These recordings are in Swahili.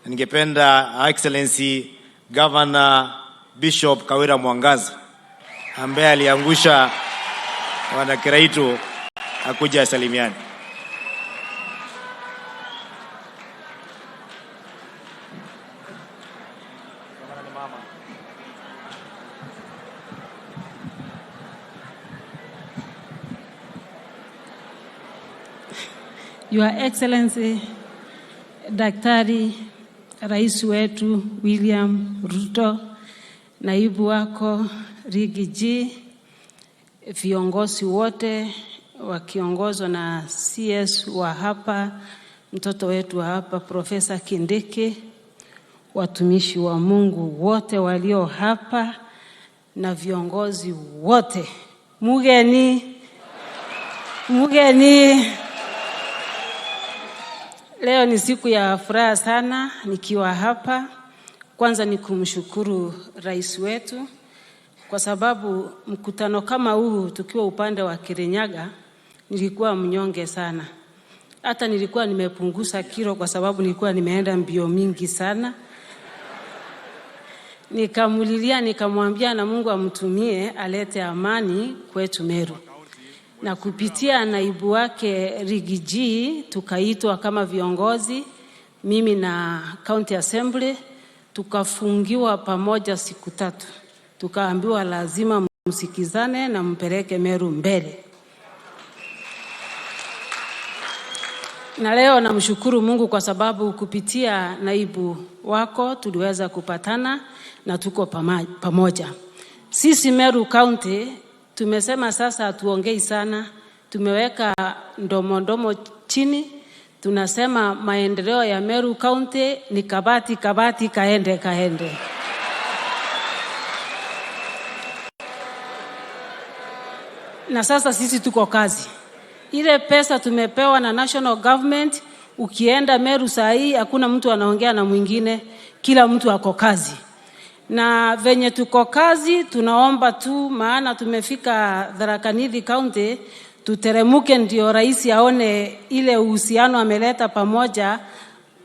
Ningependa Excellency Governor Bishop Kawira Mwangaza ambaye aliangusha wana Kiraitu akuja salimiani. Your Excellency Daktari Rais wetu William Ruto, naibu wako Rigathi, viongozi wote wakiongozwa na CS wa hapa, mtoto wetu wa hapa Profesa Kindiki, watumishi wa Mungu wote walio hapa na viongozi wote. Mugeni. Leo ni siku ya furaha sana nikiwa hapa. Kwanza ni kumshukuru rais wetu kwa sababu mkutano kama huu tukiwa upande wa Kirinyaga nilikuwa mnyonge sana. Hata nilikuwa nimepunguza kilo kwa sababu nilikuwa nimeenda mbio mingi sana. Nikamulilia nikamwambia na Mungu amtumie alete amani kwetu Meru. Na kupitia naibu wake Rigathi tukaitwa kama viongozi, mimi na County Assembly, tukafungiwa pamoja siku 3. Tukaambiwa lazima msikizane na mpeleke Meru mbele. Na leo namshukuru Mungu kwa sababu kupitia naibu wako tuliweza kupatana na tuko pamoja. Sisi Meru County tumesema sasa tuongei sana, tumeweka ndomo chini, tunasema maendeleo ya Meru County ni kabati kaende. Na sasa sisi tuko kazi. Ile pesa tumepewa na national government, ukienda Meru saa hii hakuna mtu anaongea na mwingine, kila mtu ako kazi. Na venye tuko kazi tunaomba tu, maana tumefika Tharaka Nithi County, tuteremuke ndio rais aone ile uhusiano ameleta pamoja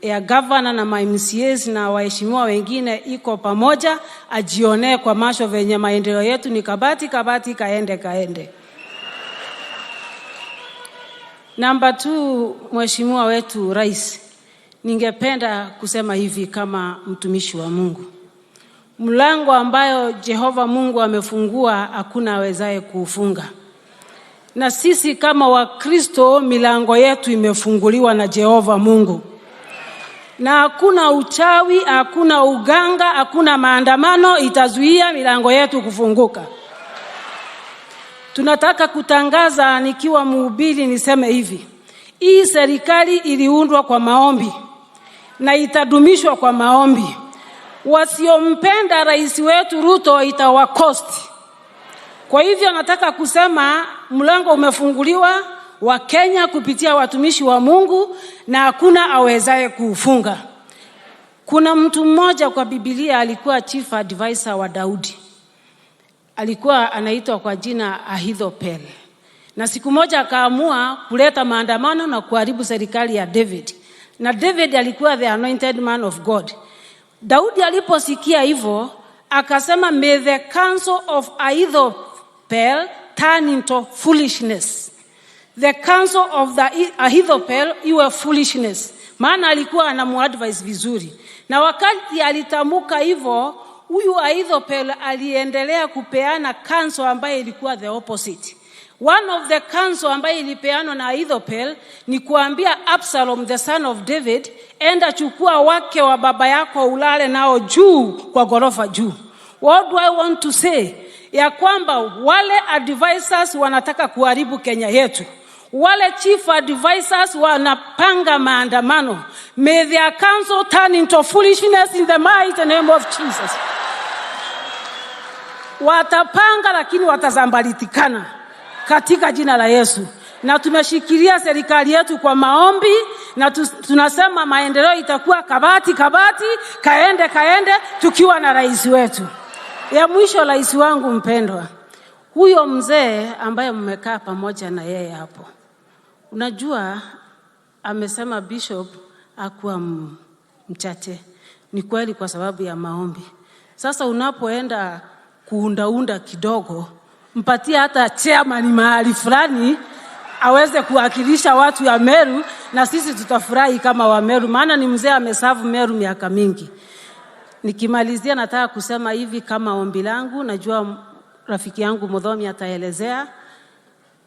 ya governor na MCAs na waheshimiwa wengine iko pamoja, ajione kwa macho venye maendeleo yetu ni kabati kaende. Number 2, mheshimiwa wetu rais, ningependa kusema hivi kama mtumishi wa Mungu. Mlango ambayo Jehova Mungu amefungua hakuna awezaye kuufunga. Na sisi kama Wakristo milango yetu imefunguliwa na Jehova Mungu. Na hakuna uchawi, hakuna uganga, hakuna maandamano itazuia milango yetu kufunguka. Tunataka kutangaza nikiwa mhubiri niseme hivi. Hii serikali iliundwa kwa maombi na itadumishwa kwa maombi. Wasiompenda rais wetu Ruto itawakosti. Kwa hivyo nataka kusema mlango umefunguliwa wa Kenya kupitia watumishi wa Mungu na hakuna awezaye kuufunga. Kuna mtu mmoja kwa Biblia alikuwa chief advisor wa Daudi. Alikuwa anaitwa kwa jina Ahithopel. Na siku moja akaamua kuleta maandamano na kuharibu serikali ya David. Na David alikuwa the anointed man of God. Daudi aliposikia hivyo akasema, may the counsel of Ahithopel turn into foolishness. The counsel of the Ahithopel iwe foolishness. Maana alikuwa anamuadvise vizuri. Na wakati alitamuka hivyo, huyu Ahithopel aliendelea kupeana counsel ambaye ilikuwa the opposite. One of the counsel ambaye ilipeanwa na Ahithopel ni kuambia Absalom the son of David, enda chukua wake wa baba yako ulale nao juu kwa gorofa juu. What do I want to say? Ya kwamba wale advisors wanataka kuharibu Kenya yetu. Wale chief advisors wanapanga maandamano. May their counsel turn into foolishness in the mighty name of Jesus. Watapanga lakini watazambalitikana katika jina la Yesu. Na tumeshikilia serikali yetu kwa maombi na tunasema maendeleo itakuwa kabati kaende tukiwa na rais wetu. Ya mwisho, rais wangu mpendwa, huyo mzee ambaye mmekaa pamoja na yeye hapo, unajua amesema bishop hakuwa mchache. Ni kweli kwa sababu ya maombi. Sasa unapoenda kuundaunda kidogo, mpatie hata chairman mahali fulani aweze kuwakilisha watu ya Meru, na sisi tutafurahi kama wa Meru, maana ni mzee amesavu Meru miaka mingi. Nikimalizia nataka kusema hivi kama ombi langu, najua rafiki yangu Mudhomi ataelezea.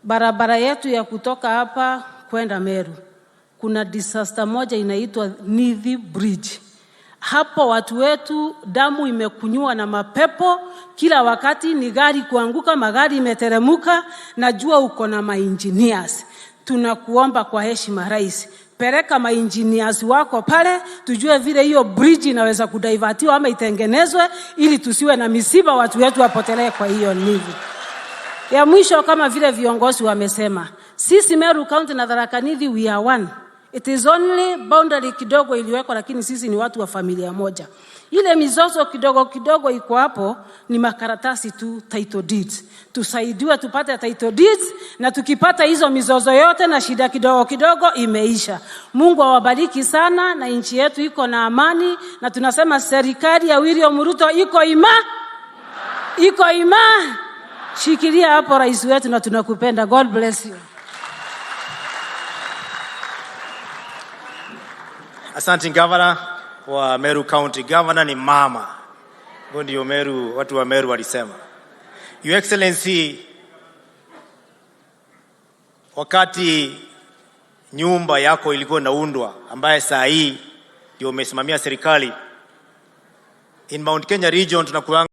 Barabara yetu ya kutoka hapa kwenda Meru, kuna disaster moja inaitwa Nithi Bridge. Hapo watu wetu damu imekunywa na mapepo, kila wakati ni gari kuanguka, magari imeteremuka. Najua uko na ma-engineers. Tunakuomba kwa heshima Rais, peleka ma-engineers wako pale, tujue vile hiyo bridge inaweza kudivertiwa ama itengenezwe, ili tusiwe na misiba, watu wetu wapotelee kwa hiyo Nithi. Ya mwisho, kama vile viongozi wamesema, sisi Meru County na Tharaka Nithi we are one. It is only boundary kidogo iliwekwa, lakini sisi ni watu wa familia moja. Ile mizozo kidogo kidogo iko hapo ni makaratasi tu, title deeds. Tusaidiwe tupate title deeds, na tukipata hizo mizozo yote na shida kidogo kidogo imeisha. Mungu awabariki sana, na nchi yetu iko na amani, na tunasema serikali ya William Ruto iko ima. Shikilia hapo rais wetu, na tunakupenda. God bless you. Asante Governor wa Meru County. Governor ni mama. Ndio Meru, watu wa Meru walisema. Your Excellency, wakati nyumba yako ilikuwa inaundwa, ambaye saa hii ndio umesimamia serikali in Mount Kenya region, tunakuanga